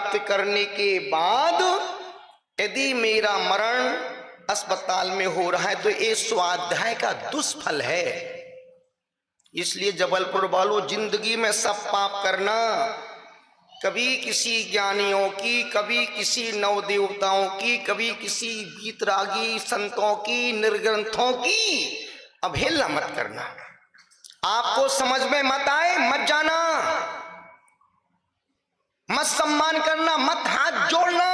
प्राप्त करने के बाद यदि मेरा मरण अस्पताल में हो रहा है तो ये स्वाध्याय का दुष्फल है। इसलिए जबलपुर वालों, जिंदगी में सब पाप करना, कभी किसी ज्ञानियों की, कभी किसी नवदेवताओं की, कभी किसी गीतरागी संतों की, निर्ग्रंथों की अवहेलना मत करना। आपको समझ में मत आए मत जाना, मत सम्मान करना, मत हाथ जोड़ना,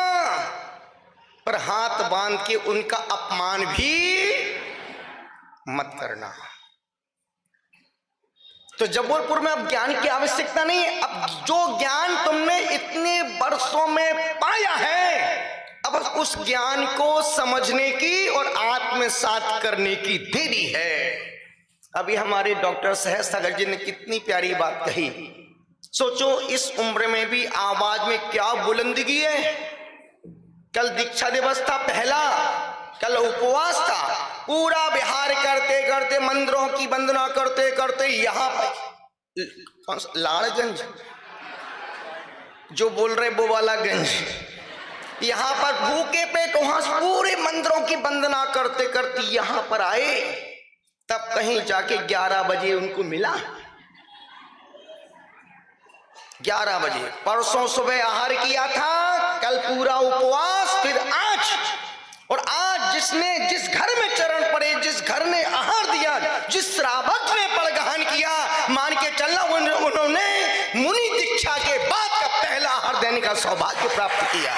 पर हाथ बांध के उनका अपमान भी मत करना। तो जबलपुर में अब ज्ञान की आवश्यकता नहीं है। अब जो ज्ञान तुमने इतने वर्षों में पाया है, अब उस ज्ञान को समझने की और आत्मसात करने की देरी है। अभी हमारे डॉक्टर सहज सागर जी ने कितनी प्यारी बात कही। सोचो, इस उम्र में भी आवाज में क्या बुलंदगी है। कल दीक्षा दिवस था पहला, कल उपवास था, पूरा विहार करते करते, मंदिरों की वंदना करते करते, यहां पर लाड़गंज जो बोल रहे वो वाला गंज, यहां पर भूखे पेट वहां पूरे मंदिरों की वंदना करते करते यहां पर आए, तब कहीं जाके 11 बजे उनको मिला। 11 बजे परसों सुबह आहार किया था, कल पूरा उपवास, फिर आज। और आज जिस घर में चरण पड़े, जिस घर ने आहार दिया, जिस श्रावक ने पड़गहन किया, मान के चलना उन्होंने मुनि दीक्षा के बाद का पहला आहार देने का सौभाग्य प्राप्त किया।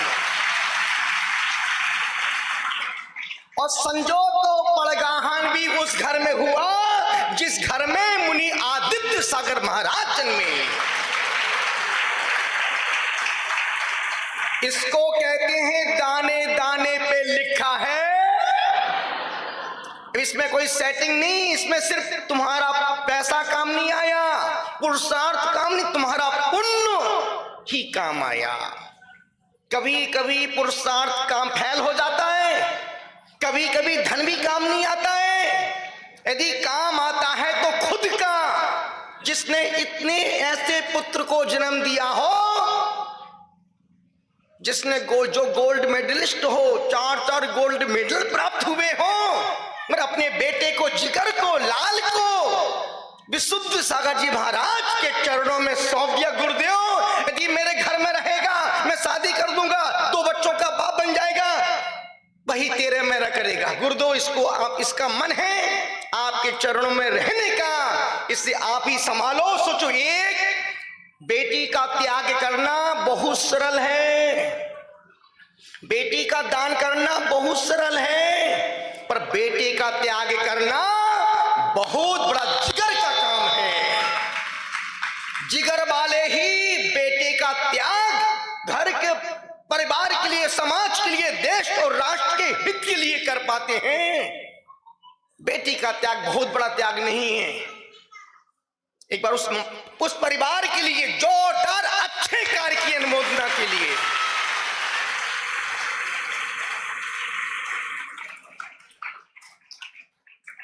और संजोग तो पड़गहन भी उस घर में हुआ जिस घर में मुनि आदित्य सागर महाराज जन्मे। इसको कहते हैं दाने दाने पे लिखा है। इसमें कोई सेटिंग नहीं, इसमें सिर्फ तुम्हारा पैसा काम नहीं आया, पुरुषार्थ काम नहीं, तुम्हारा पुण्य ही काम आया। कभी कभी पुरुषार्थ काम फैल हो जाता है, कभी कभी धन भी काम नहीं आता है। यदि काम आता है तो खुद का, जिसने इतने ऐसे पुत्र को जन्म दिया हो, जिसने जो गोल्ड मेडलिस्ट हो, 4 गोल्ड मेडल प्राप्त हुए हो, और अपने बेटे को, जिगर को, लाल को विशुद्ध सागर जी महाराज के चरणों में सौंप दिया। गुरुदेव, यदि मेरे घर में रहेगा मैं शादी कर दूंगा, 2 बच्चों का बाप बन जाएगा, वही तेरे मेरा करेगा। गुरुदेव, इसको आप, इसका मन है आपके चरणों में रहने का, इसे आप ही संभालो। सोचो, एक बेटी का त्याग करना बहुत सरल है, बेटी का दान करना बहुत सरल है, पर बेटे का त्याग करना बहुत बड़ा जिगर का काम है। जिगर वाले ही बेटे का त्याग घर के, परिवार के लिए, समाज के लिए, देश और राष्ट्र के हित के लिए कर पाते हैं। बेटी का त्याग बहुत बड़ा त्याग नहीं है। एक बार उस परिवार के लिए जोरदार अच्छे कार्य की अनुमोदना के लिए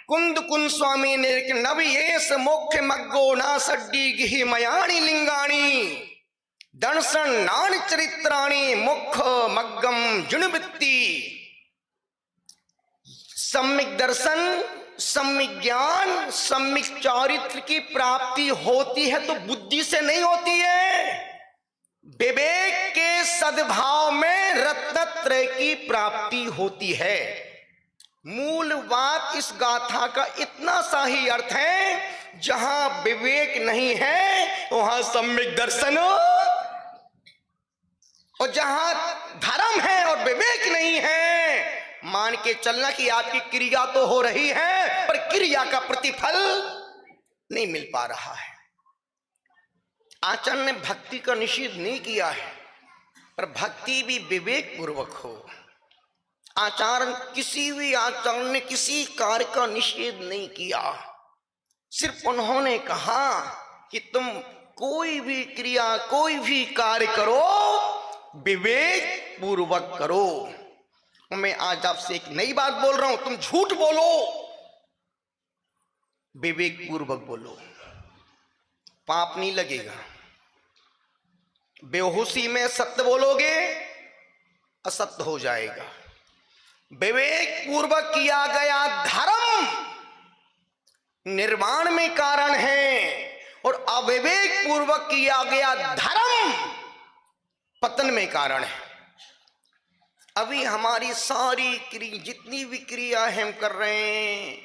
कुंद कुंद स्वामी ने नवयेश मोक्ष मग्गो ना सड्डी गिहि मयाणी लिंगाणी दर्शन नान चरित्राणी मुख मग्गम जुनवित्ती। सम्यक दर्शन, सम्यक ज्ञान, सम्यक चारित्र की प्राप्ति होती है तो बुद्धि से नहीं होती है, विवेक के सद्भाव में रत्नत्रय की प्राप्ति होती है। मूल बात इस गाथा का इतना सा ही अर्थ है, जहां विवेक नहीं है वहां सम्यक दर्शन, और जहां धर्म है और विवेक नहीं है, मान के चलना कि आपकी क्रिया तो हो रही है पर क्रिया का प्रतिफल नहीं मिल पा रहा है। आचार्य ने भक्ति का निषेध नहीं किया है, पर भक्ति भी विवेक पूर्वक हो। आचार्य, किसी भी आचार्य ने किसी कार्य का निषेध नहीं किया, सिर्फ उन्होंने कहा कि तुम कोई भी क्रिया, कोई भी कार्य करो, विवेक पूर्वक करो। मैं आज आपसे एक नई बात बोल रहा हूं, तुम झूठ बोलो, विवेक पूर्वक बोलो, पाप नहीं लगेगा। बेहोशी में सत्य बोलोगे, असत्य हो जाएगा। विवेक पूर्वक किया गया धर्म निर्माण में कारण है, और अविवेक पूर्वक किया गया धर्म पतन में कारण है। अभी हमारी सारी जितनी भी क्रिया हम कर रहे हैं,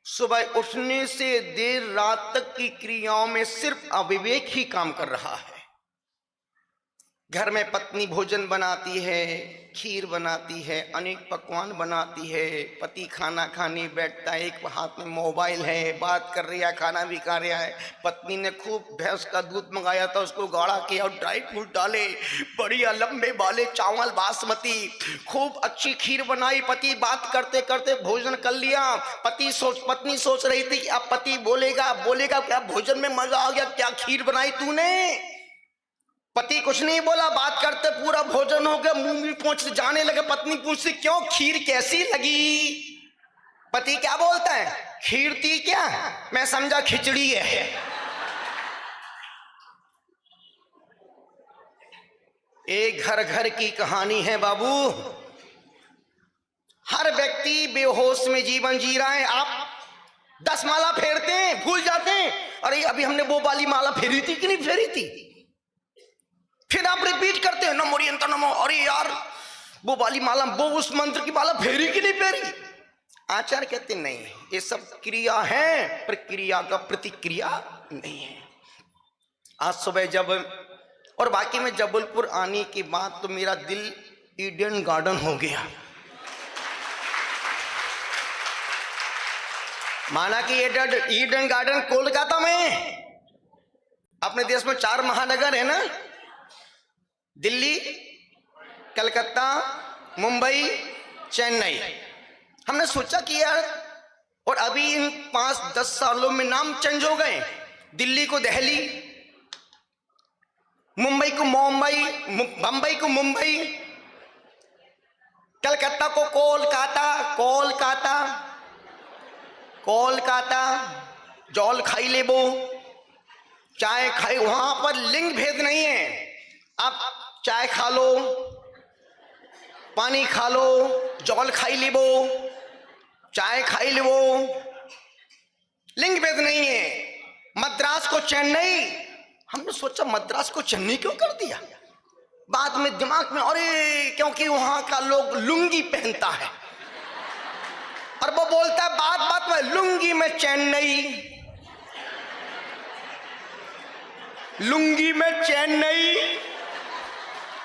सुबह उठने से देर रात तक की क्रियाओं में सिर्फ अविवेक ही काम कर रहा है। घर में पत्नी भोजन बनाती है, खीर बनाती है, अनेक पकवान बनाती है, पति खाना खाने बैठता है, एक हाथ में मोबाइल है, बात कर रहा है, खाना भी खा रहा है। पत्नी ने खूब भैंस का दूध मंगाया था, उसको गाढ़ा किया और ड्राई फ्रूट डाले, बढ़िया लंबे वाले चावल बासमती, खूब अच्छी खीर बनाई। पति बात करते करते भोजन कर लिया। पत्नी सोच रही थी कि अब पति बोलेगा क्या भोजन में मजा आ गया, क्या खीर बनाई तूने। पति कुछ नहीं बोला, बात करते पूरा भोजन हो गया, मुंह में पहुंच जाने लगे। पत्नी पूछती क्यों, खीर कैसी लगी। पति क्या बोलता है, खीर थी क्या, मैं समझा खिचड़ी है। एक घर घर की कहानी है बाबू। हर व्यक्ति बेहोश में जीवन जी रहा है। आप 10 माला फेरते हैं, भूल जाते हैं, अरे अभी हमने वो वाली माला फेरी थी कि नहीं फेरी थी। फिर आप रिपीट करते हैं नमो रियंत नमो, अरे यार वो वाली माला, वो उस मंत्र की माला फेरी कि नहीं फेरी। आचार्य कहते नहीं, ये सब क्रिया है, पर क्रिया का प्रतिक्रिया नहीं है। आज सुबह जब, और बाकी में जबलपुर आने के बाद तो मेरा दिल ईडन गार्डन हो गया। माना कि ईडन गार्डन कोलकाता में, अपने देश में 4 महानगर है ना, दिल्ली, कलकत्ता, मुंबई, चेन्नई। हमने सोचा कि यार, और अभी इन 5-10 सालों में नाम चेंज हो गए। दिल्ली को दिल्ली, मुंबई को मुंबई, बंबई को मुंबई, कलकत्ता को कोलकाता, जौल खाई लेबो, चाय खाई। वहां पर लिंग भेद नहीं है। आप चाय खा लो, पानी खा लो, जौल खाई लेबो, चाय खाई लेबो, लिंग भेद नहीं है। मद्रास को चेन्नई, हमने सोचा मद्रास को चेन्नई क्यों कर दिया। बाद में दिमाग में, अरे क्योंकि वहां का लोग लुंगी पहनता है, और वो बोलता है बात में लुंगी में चेन्नई, लुंगी में चेन्नई,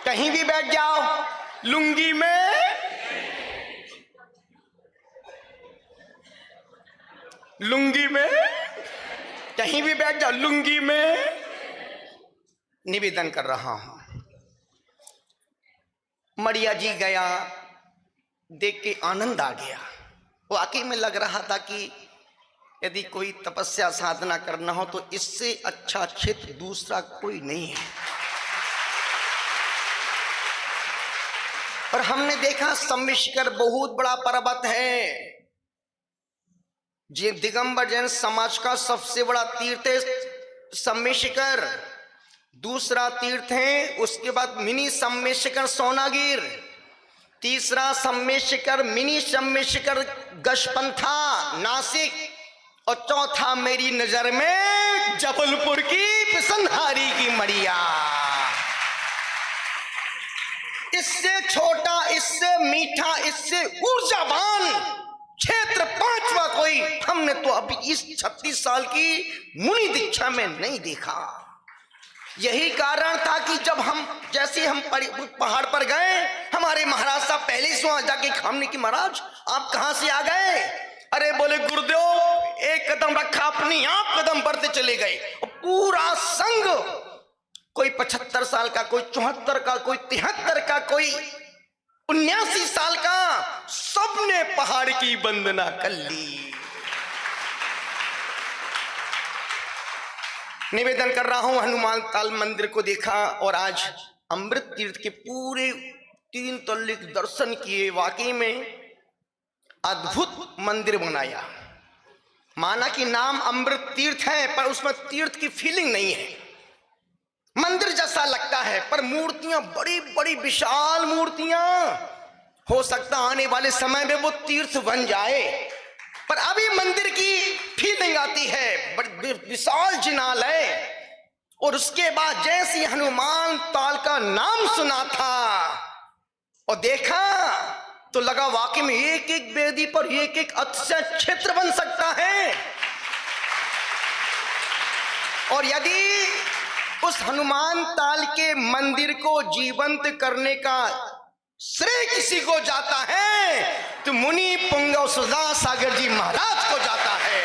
कहीं भी बैठ जाओ लुंगी में, लुंगी में, कहीं भी बैठ जाओ लुंगी में। निवेदन कर रहा हूं, मड़िया जी गया, देख के आनंद आ गया। वाकई में लग रहा था कि यदि कोई तपस्या साधना करना हो तो इससे अच्छा क्षेत्र दूसरा कोई नहीं है। और हमने देखा सम्मिश्कर बहुत बड़ा पर्वत है, जी दिगंबर जैन समाज का सबसे बड़ा तीर्थ है सम्मिश्कर। दूसरा तीर्थ है, उसके बाद मिनी सम्मिश्कर सोनागिर, तीसरा सम्मिश्कर मिनी सम्मिश्कर गशपंथा नासिक, और चौथा मेरी नजर में जबलपुर की पिसंधारी की मड़िया। इससे छोटा, इससे मीठा, इससे ऊर्जावान क्षेत्र 5वां कोई हमने तो अभी इस 36 साल की मुनि दीक्षा में नहीं देखा। यही कारण था कि जब जैसे हम पहाड़ पर गए, हमारे महाराज साहब पहले से वहां जाके हमने कि महाराज आप कहां से आ गए। अरे बोले गुरुदेव, एक कदम रखा अपनी आप कदम बढ़ते चले गए। पूरा संघ, कोई 75 साल का, कोई 74 का, कोई 73 का, कोई 79 साल का, सबने पहाड़ की वंदना कर ली। निवेदन कर रहा हूं, हनुमान ताल मंदिर को देखा और आज अमृत तीर्थ के पूरे 3 तल्ले दर्शन किए। वाकई में अद्भुत मंदिर बनाया। माना कि नाम अमृत तीर्थ है, पर उसमें तीर्थ की फीलिंग नहीं है। मंदिर जैसा लगता है, पर मूर्तियां बड़ी बड़ी विशाल मूर्तियां। हो सकता आने वाले समय में वो तीर्थ बन जाए, पर अभी मंदिर की फीलिंग आती है, बड़ी विशाल जिनालय। और उसके बाद जैसे हनुमान ताल का नाम सुना था और देखा तो लगा वाकई में एक एक वेदी पर एक एक अतिशय क्षेत्र बन सकता है। और यदि उस हनुमान ताल के मंदिर को जीवंत करने का श्रेय किसी को जाता है तो मुनि पुंगव सुधा सागर जी महाराज को जाता है।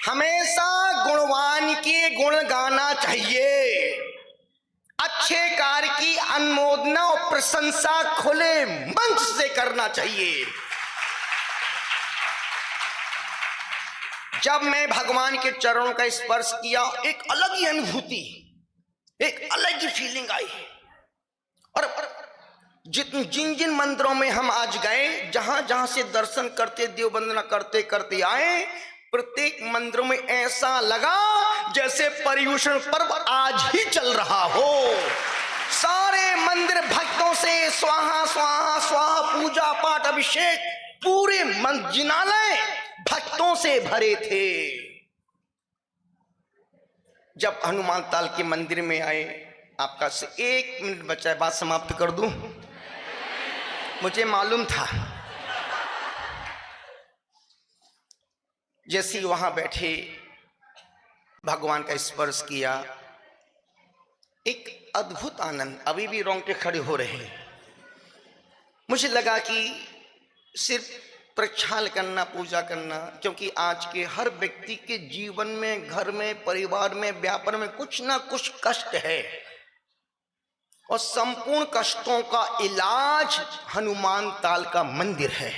हमेशा गुणवान के गुण गाना चाहिए, अच्छे कार्य की अनुमोदना और प्रशंसा खुले मंच से करना चाहिए। जब मैं भगवान के चरणों का स्पर्श किया, एक अलग ही अनुभूति, एक अलग ही फीलिंग आई। और जिन जिन मंदिरों में हम आज गए, जहां जहां से दर्शन करते, देव वंदना करते करते आए, प्रत्येक मंदिरों में ऐसा लगा जैसे पर्युषण पर्व आज ही चल रहा हो। सारे मंदिर भक्तों से स्वाहा स्वाहा स्वाहा, पूजा पाठ अभिषेक, पूरे जिनालय भक्तों से भरे थे। जब हनुमान ताल के मंदिर में आए, आपका से 1 मिनट बचा है, बात समाप्त कर दूं। मुझे मालूम था जैसे ही वहां बैठे भगवान का स्पर्श किया, एक अद्भुत आनंद, अभी भी रोंगटे खड़े हो रहे हैं। मुझे लगा कि सिर्फ प्रक्षाल करना, पूजा करना, क्योंकि आज के हर व्यक्ति के जीवन में, घर में, परिवार में, व्यापार में कुछ ना कुछ कष्ट है, और संपूर्ण कष्टों का इलाज हनुमान ताल का मंदिर है।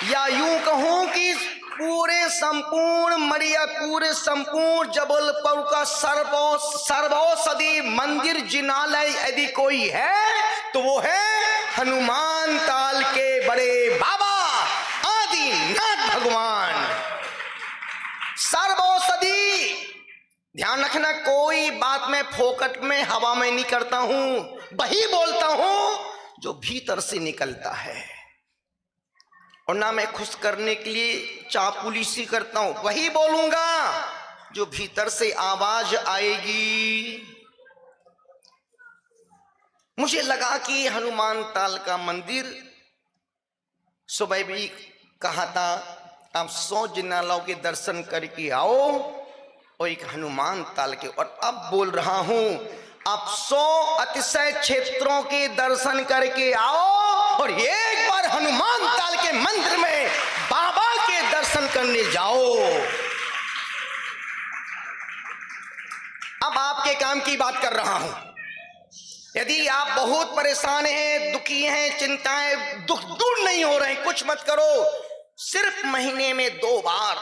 या यूं कहूं कि पूरे संपूर्ण जबलपुर का सर्वौषधि मंदिर जिनालय यदि कोई है तो वो है हनुमान ताल के बड़े बाबा आदिनाथ भगवान। सर्वौषधि, ध्यान रखना, कोई बात मैं फोकट में हवा में नहीं करता हूं, वही बोलता हूं जो भीतर से निकलता है, और ना मैं खुश करने के लिए चापलूसी करता हूं, वही बोलूंगा जो भीतर से आवाज आएगी। मुझे लगा कि हनुमान ताल का मंदिर, सुबह भी कहा था आप 100 जिनालयों के दर्शन करके आओ और एक हनुमान ताल के, और अब बोल रहा हूं आप 100 अतिशय क्षेत्रों के दर्शन करके आओ और एक बार हनुमान ताल के मंदिर में बाबा के दर्शन करने जाओ। अब आपके काम की बात कर रहा हूं। यदि आप बहुत परेशान हैं, दुखी हैं, चिंताएं, दुख दूर नहीं हो रहे हैं, कुछ मत करो, सिर्फ महीने में 2 बार,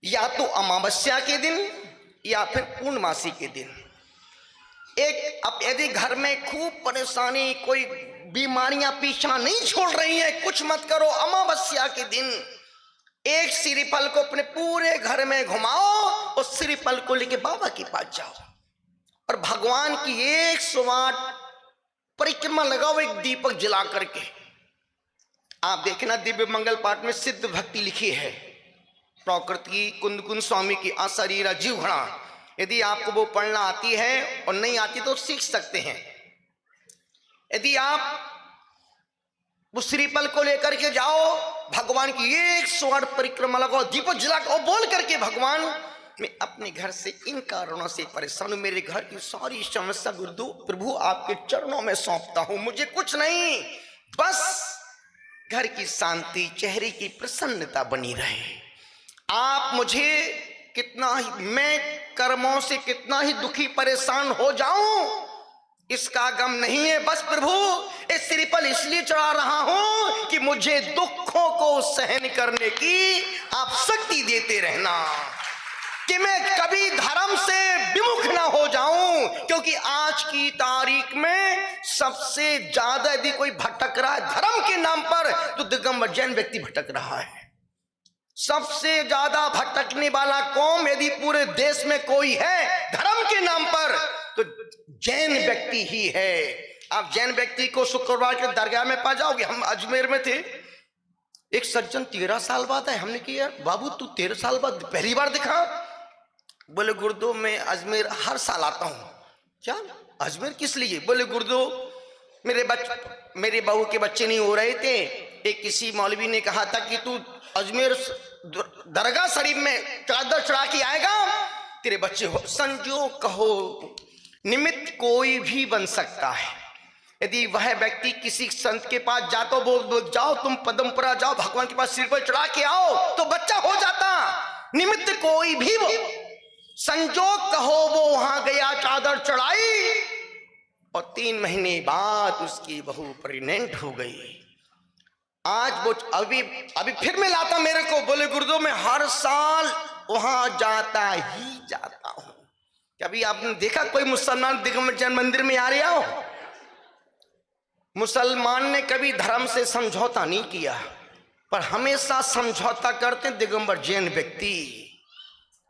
या तो अमावस्या के दिन या फिर पूर्णमासी के दिन, एक, अब यदि घर में खूब परेशानी, कोई बीमारियां पीछा नहीं छोड़ रही हैं, कुछ मत करो, अमावस्या के दिन एक श्रीफल को अपने पूरे घर में घुमाओ और श्रीफल को लेके बाबा के पास जाओ और भगवान की 108 परिक्रमा लगाओ, एक दीपक जला करके। आप देखना दिव्य मंगल पाठ में सिद्ध भक्ति लिखी है, प्रकृति की कुंद कुंद स्वामी की आशरीरा जीवघड़ा। यदि आपको वो पढ़ना आती है और नहीं आती तो सीख सकते हैं। यदि आप उस श्रीफल को लेकर के जाओ, भगवान की 108 परिक्रमा लगाओ, दीपक जला और बोल करके, भगवान मैं अपने घर से इन कारणों से परेशान हूं, मेरे घर की सारी समस्या गुरुदेव प्रभु आपके चरणों में सौंपता हूं, मुझे कुछ नहीं, बस घर की शांति, चेहरे की प्रसन्नता बनी रहे। आप मुझे कितना ही, मैं कर्मों से कितना ही दुखी परेशान हो जाऊं इसका गम नहीं है, बस प्रभु इस श्रीफल इसलिए चढ़ा रहा हूं कि मुझे दुखों को सहन करने की आप शक्ति देते रहना। कि मैं कभी धर्म से विमुख ना हो जाऊं, क्योंकि आज की तारीख में सबसे ज्यादा यदि कोई भटक रहा है धर्म के नाम पर तो दिगंबर जैन व्यक्ति भटक रहा है। सबसे ज्यादा भटकने वाला कौम यदि पूरे देश में कोई है धर्म के नाम पर तो जैन व्यक्ति ही है। आप जैन व्यक्ति को शुक्रवार के दरगाह में पा जाओगे। हम अजमेर में थे, एक सज्जन 13 साल बाद है। हमने कहा बाबू तू 13 साल बाद पहली बार दिखा? बोले गुरुदेव मैं अजमेर हर साल आता हूँ। क्या अजमेर किस लिए? बोले गुरुदेव मेरे बहू के बच्चे नहीं हो रहे थे, एक किसी मौलवी ने कहा था कि तू अजमेर दरगाह शरीफ में चादर चढ़ा के आएगा तेरे बच्चे हो। संजोग कहो निमित्त कोई भी बन सकता है। यदि वह व्यक्ति किसी संत के पास जातो बोल जाओ तुम पदमपुरा जाओ भगवान के पास सिर पर चढ़ा के आओ तो बच्चा हो जाता। निमित्त कोई भी वो, संजोग कहो वो वहां गया चादर चढ़ाई और 3 महीने बाद उसकी बहू प्रेग्नेंट हो गई। आज वो अभी फिर मैं लाता मेरे को। बोले गुरुदेव मैं हर साल वहां जाता ही जाता हूं। कभी आपने देखा कोई मुसलमान दिगंबर जैन मंदिर में आ रहा हो? मुसलमान ने कभी धर्म से समझौता नहीं किया, पर हमेशा समझौता करते दिगंबर जैन व्यक्ति।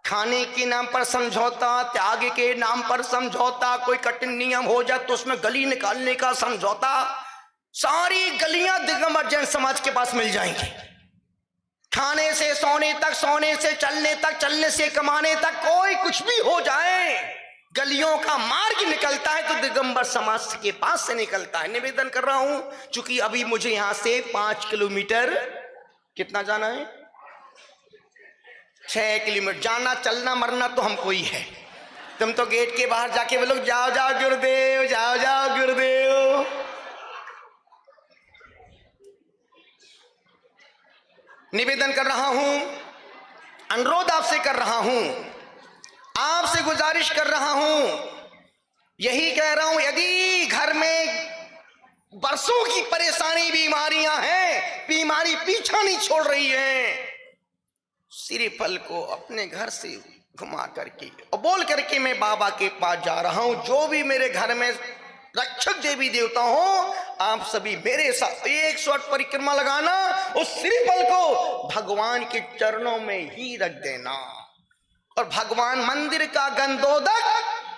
खाने के नाम पर समझौता, त्याग के नाम पर समझौता, कोई कठिन नियम हो जाए तो उसमें गली निकालने का समझौता। सारी गलियां दिगंबर जैन समाज के पास मिल जाएंगी। खाने से सोने तक, सोने से चलने तक, चलने से कमाने तक, कोई कुछ भी हो जाए गलियों का मार्ग निकलता है तो दिगंबर समाज के पास से निकलता है। निवेदन कर रहा हूं, चूंकि अभी मुझे यहां से 5 किलोमीटर कितना जाना है, 6 किलोमीटर जाना, चलना मरना तो हमको ही है। तुम तो गेट के बाहर जाके बोलो जाओ जाओ गुरुदेव, जाओ जाओ गुरुदेव। निवेदन कर रहा हूं, अनुरोध आपसे कर रहा हूं, आपसे गुजारिश कर रहा हूं, यही कह रहा हूं, यदि घर में बरसों की परेशानी बीमारियां हैं, बीमारी पीछा नहीं छोड़ रही है, श्रीफल को अपने घर से घुमा करके और बोल करके मैं बाबा के पास जा रहा हूं। जो भी मेरे घर में रक्षक देवी देवता हो, आप सभी मेरे साथ 108 परिक्रमा लगाना, उस श्रीफल को भगवान के चरणों में ही रख देना और भगवान मंदिर का गंधोदक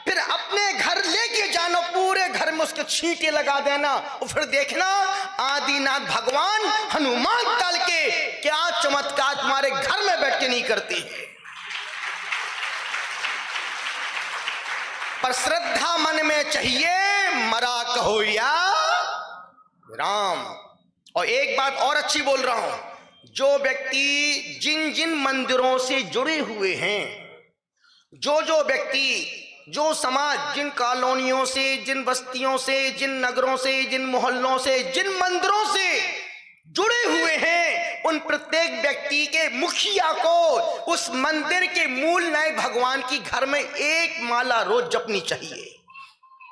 फिर अपने घर लेके जाना, पूरे घर में उसके छींटे लगा देना और फिर देखना आदिनाथ भगवान हनुमान डाल के क्या चमत्कार तुम्हारे घर में बैठ के नहीं करती है। पर श्रद्धा मन में चाहिए, मरा कहो या राम। और एक बात और अच्छी बोल रहा हूं, जो व्यक्ति जिन जिन मंदिरों से जुड़े हुए हैं, जो व्यक्ति, जो समाज जिन कॉलोनियों से, जिन बस्तियों से, जिन नगरों से, जिन मोहल्लों से, जिन मंदिरों से जुड़े हुए हैं, उन प्रत्येक व्यक्ति के मुखिया को उस मंदिर के मूल नायक भगवान की घर में 1 माला रोज जपनी चाहिए।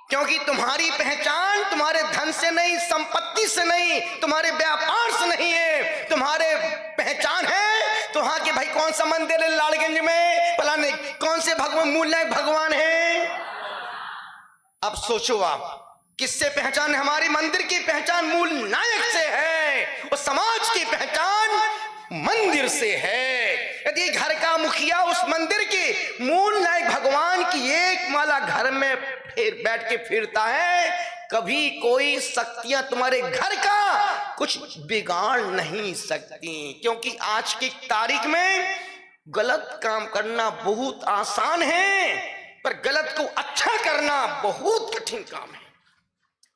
क्योंकि तुम्हारी पहचान तुम्हारे धन से नहीं, संपत्ति से नहीं, तुम्हारे व्यापार से नहीं है, तुम्हारे पहचान है तो वहां के भाई कौन सा मंदिर है लालगंज में, फलाने कौन से भगवान मूल नायक भगवान है। अब सोचो आप किससे पहचान है? हमारी मंदिर की पहचान मूल नायक से है और समाज की पहचान मंदिर से है। यदि घर का मुखिया उस मंदिर के मूल नायक भगवान की 1 माला घर में फिर बैठ के फिरता है, कभी कोई शक्तियां तुम्हारे घर का कुछ बिगाड़ नहीं सकती। क्योंकि आज की तारीख में गलत काम करना बहुत आसान है, पर गलत को अच्छा करना बहुत कठिन काम है।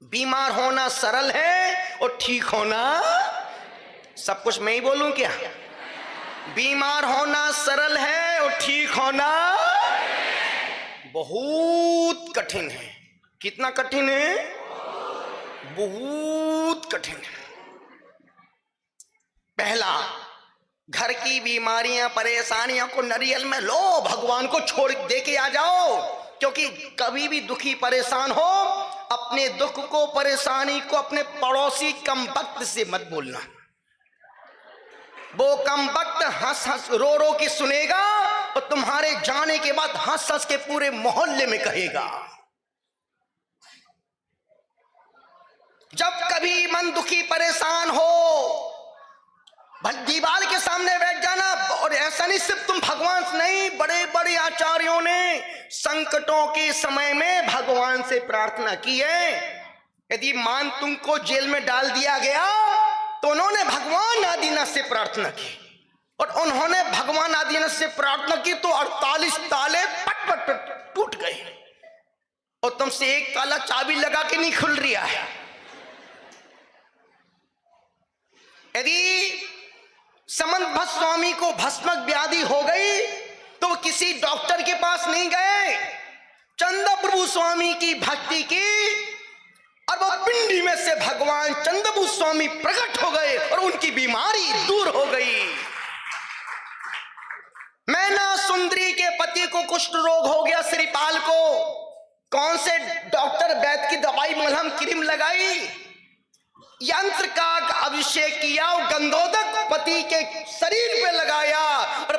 बीमार होना सरल है और ठीक होना, सब कुछ मैं ही बोलूं क्या? बीमार होना सरल है और ठीक होना बहुत कठिन है। कितना कठिन है? बहुत कठिन है। पहला, घर की बीमारियां परेशानियों को नारियल में लो, भगवान को छोड़ दे के आ जाओ। क्योंकि कभी भी दुखी परेशान हो, अपने दुख को, परेशानी को अपने पड़ोसी कमबख्त से मत बोलना। वो कमबख्त हंस हंस रो रो के सुनेगा और तुम्हारे जाने के बाद हंस हंस के पूरे मोहल्ले में कहेगा। जब कभी मन दुखी परेशान हो, दीवार के सामने बैठ जाना। और ऐसा नहीं सिर्फ तुम भगवान से नहीं, बड़े बड़े आचार्यों ने संकटों के समय में भगवान से प्रार्थना की है। यदि मान तुमको जेल में डाल दिया गया तो उन्होंने भगवान आदिनाथ से प्रार्थना की, और उन्होंने भगवान आदिनाथ से प्रार्थना की तो 48 ताले पट पट पट टूट गए, और तुमसे एक ताला चाबी लगा के नहीं खुल रहा है। यदि समंत भट्ट स्वामी को भस्मक व्याधि हो गई तो वो किसी डॉक्टर के पास नहीं गए, चंदा प्रभु स्वामी की भक्ति की, और वो पिंडी में से भगवान चंदा प्रभु स्वामी प्रकट हो गए और उनकी बीमारी दूर हो गई। मैना सुंदरी के पति को कुष्ठ रोग हो गया, श्रीपाल को कौन से डॉक्टर वैद्य की दवाई मलहम क्रीम लगाई, यंत्र का अभिषेक किया, गंधोदक पति के शरीर पे लगाया, और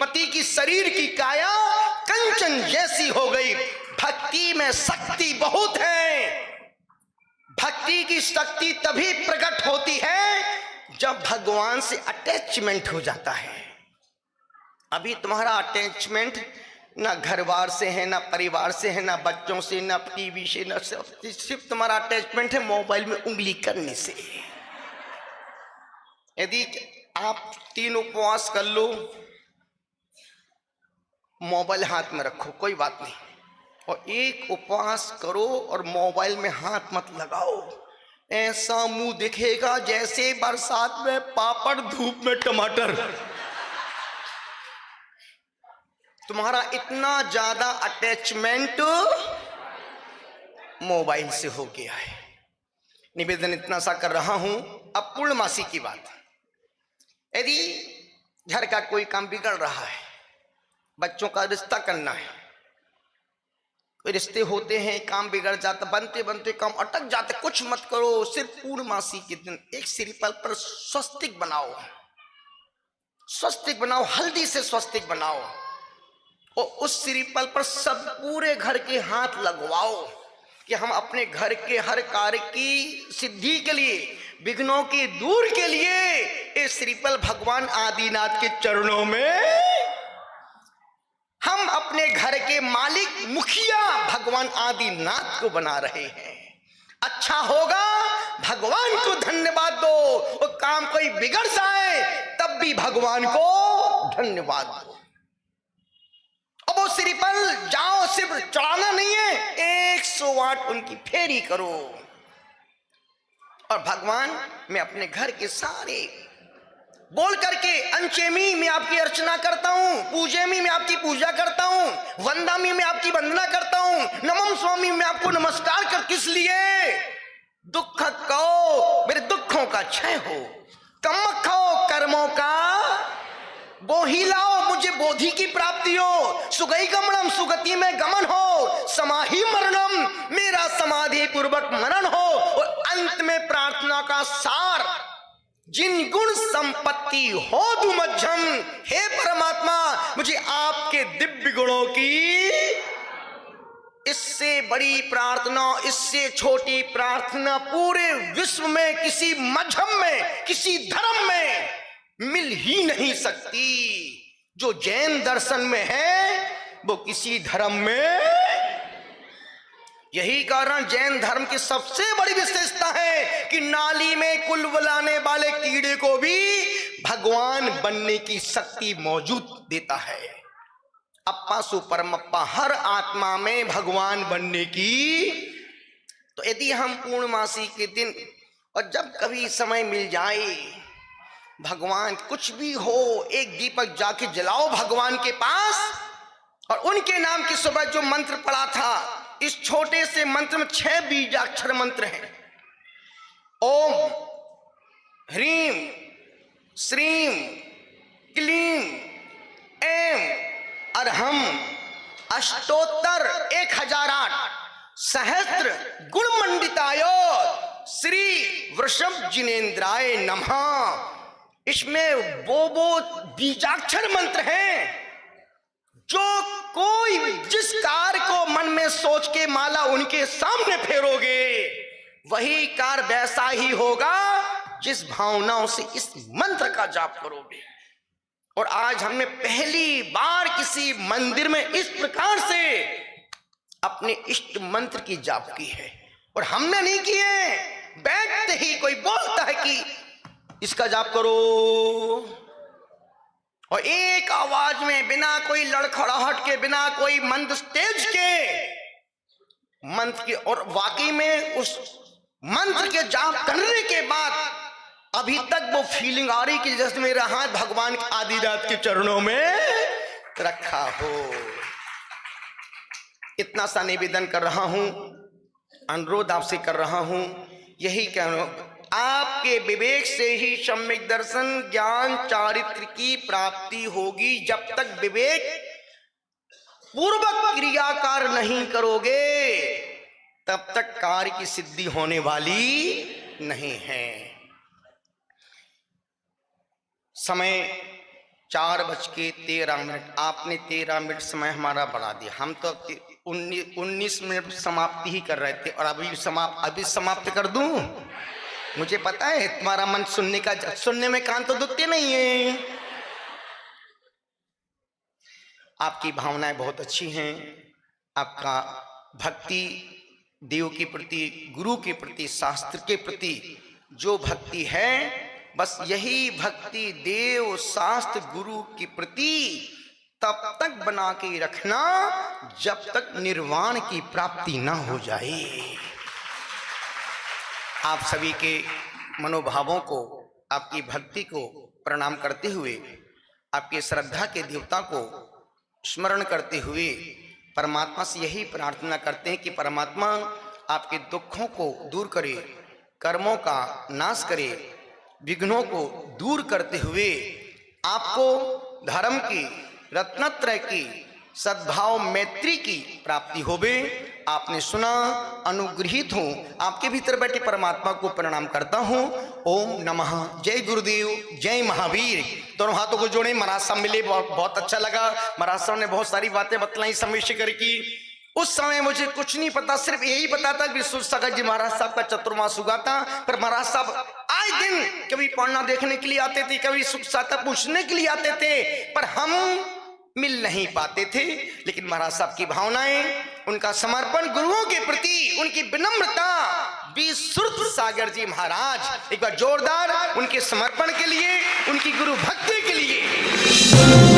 पति की शरीर की काया कंचन जैसी हो गई। भक्ति में शक्ति बहुत है। भक्ति की शक्ति तभी प्रकट होती है जब भगवान से अटैचमेंट हो जाता है। अभी तुम्हारा अटैचमेंट ना घर बार से है, ना परिवार से है, ना बच्चों से, ना टीवी से, ना सिर्फ तुम्हारा अटैचमेंट है मोबाइल में उंगली करने से। यदि आप 3 उपवास कर लो, मोबाइल हाथ में रखो, कोई बात नहीं, और 1 उपवास करो और मोबाइल में हाथ मत लगाओ, ऐसा मुंह दिखेगा जैसे बरसात में पापड़, धूप में टमाटर। तुम्हारा इतना ज्यादा अटैचमेंट मोबाइल से हो गया है। निवेदन इतना सा कर रहा हूं। अब पूर्णमासी की बात, यदि घर का कोई काम बिगड़ रहा है, बच्चों का रिश्ता करना है, कोई रिश्ते होते हैं काम बिगड़ जाता, बनते बनते काम अटक जाते, कुछ मत करो, सिर्फ पूर्णमासी के दिन एक श्रीफल पर स्वस्तिक बनाओ, स्वस्तिक बनाओ, हल्दी से स्वस्तिक बनाओ, और उस श्रीफल पर सब पूरे घर के हाथ लगवाओ कि हम अपने घर के हर कार्य की सिद्धि के लिए, विघ्नों की दूर के लिए ये श्रीफल भगवान आदिनाथ के चरणों में हम अपने घर के मालिक मुखिया भगवान आदिनाथ को बना रहे हैं। अच्छा होगा, भगवान को धन्यवाद दो, और काम कोई बिगड़ जाए तब भी भगवान को धन्यवाद दो। अब वो श्रीफल जाओ, सिर्फ चढ़ाना नहीं है, 108 उनकी फेरी करो, और भगवान मैं अपने घर के सारे बोल करके, अंचेमी में आपकी अर्चना करता हूं, पूजेमी में आपकी पूजा करता हूं, वंदामी में आपकी वंदना करता हूं, नमम स्वामी में आपको नमस्कार कर, किस लिए? दुख को मेरे दुखों का क्षय हो, कम खाओ कर्मों का बोही लाओ, मुझे बोधि की प्राप्ति हो, सुगई गमनम सुगति में गमन हो, समाहि मरणम मेरा समाधि पूर्वक मरण हो, और अंत में प्रार्थना का सार, जिन गुण संपत्ति हो दुमज्जम, हे परमात्मा मुझे आपके दिव्य गुणों की, इससे बड़ी प्रार्थना, इससे छोटी प्रार्थना पूरे विश्व में किसी मजहब में, किसी धर्म में मिल ही नहीं सकती। जो जैन दर्शन में है वो किसी धर्म में, यही कारण जैन धर्म की सबसे बड़ी विशेषता है कि नाली में कुलबुलाने वाले कीड़े को भी भगवान बनने की शक्ति मौजूद देता है। अप्पा सुपरमप्पा, हर आत्मा में भगवान बनने की। तो यदि हम पूर्णमासी के दिन और जब कभी समय मिल जाए, भगवान कुछ भी हो, एक दीपक जाके जलाओ भगवान के पास, और उनके नाम की सुबह जो मंत्र पढ़ा था, इस छोटे से मंत्र में 6 बीजाक्षर मंत्र हैं। ओम ह्रीम श्रीम क्लीम ऐम अरहम अष्टोत्तर 1008 सहस्त्र गुणमंडिताय श्री वृषभ जिनेन्द्राय नमः। इसमें वो बीजाक्षर मंत्र हैं जो कोई जिस कार्य को मन में सोच के माला उनके सामने फेरोगे, वही कार्य वैसा ही होगा जिस भावनाओं से इस मंत्र का जाप करोगे। और आज हमने पहली बार किसी मंदिर में इस प्रकार से अपने इष्ट मंत्र की जाप की है, और हमने नहीं किए। बैठते ही कोई बोलता है कि इसका जाप करो, और एक आवाज में, बिना कोई लड़खड़ाहट के, बिना कोई मंद तेज के मंत्र के, और वाकई में उस मंत्र के जाप करने के बाद अभी तक वो फीलिंग आ रही कि जैसे मेरा हाथ भगवान आदि रात के चरणों में रखा हो। इतना सा निवेदन कर रहा हूं, अनुरोध आपसे कर रहा हूं, यही कह रहा हूं, आपके विवेक से ही सम्यक दर्शन ज्ञान चारित्र की प्राप्ति होगी। जब तक विवेक पूर्वक क्रियाकार नहीं करोगे, तब तक कार्य की सिद्धि होने वाली नहीं है। समय 4:13। आपने 13 मिनट समय हमारा बढ़ा दिया। हम तो 19 मिनट समाप्ति ही कर रहे थे, और अभी समाप्त कर दूं? मुझे पता है तुम्हारा मन सुनने में कान तो दुखते नहीं है। आपकी भावनाएं बहुत अच्छी हैं। आपका भक्ति देव के प्रति, गुरु के प्रति, शास्त्र के प्रति जो भक्ति है, बस यही भक्ति देव शास्त्र गुरु के प्रति तब तक बना के रखना जब तक निर्वाण की प्राप्ति ना हो जाए। आप सभी के मनोभावों को, आपकी भक्ति को प्रणाम करते हुए, आपके श्रद्धा के देवता को स्मरण करते हुए परमात्मा से यही प्रार्थना करते हैं कि परमात्मा आपके दुखों को दूर करे, कर्मों का नाश करे, विघ्नों को दूर करते हुए आपको धर्म की, रत्नत्रय की, सद्भाव मैत्री की प्राप्ति होवे। आपने सुना, अनुग्रहित हूं, आपके भीतर बैठे परमात्मा को प्रणाम करता हूं। ओम नमः। जय गुरुदेव, जय महावीर। दोनों हाथों को जोड़े। महाराज साहब मिले, बहुत अच्छा लगा। महाराज साहब ने बहुत सारी बातें बतलाई समय शिखर की। उस समय मुझे कुछ नहीं पता, सिर्फ यही पता था कि सागर जी महाराज साहब का चतुर्मास हुआ था। पर महाराज साहब आए दिन कभी पढ़ना देखने के लिए आते थे, कभी सुख साता पूछने के लिए आते थे, पर हम मिल नहीं पाते थे। लेकिन महाराज साहब की भावनाएं, उनका समर्पण गुरुओं के प्रति, उनकी विनम्रता, विश्रुत सागर जी महाराज, एक बार जोरदार उनके समर्पण के लिए, उनकी गुरु भक्ति के लिए।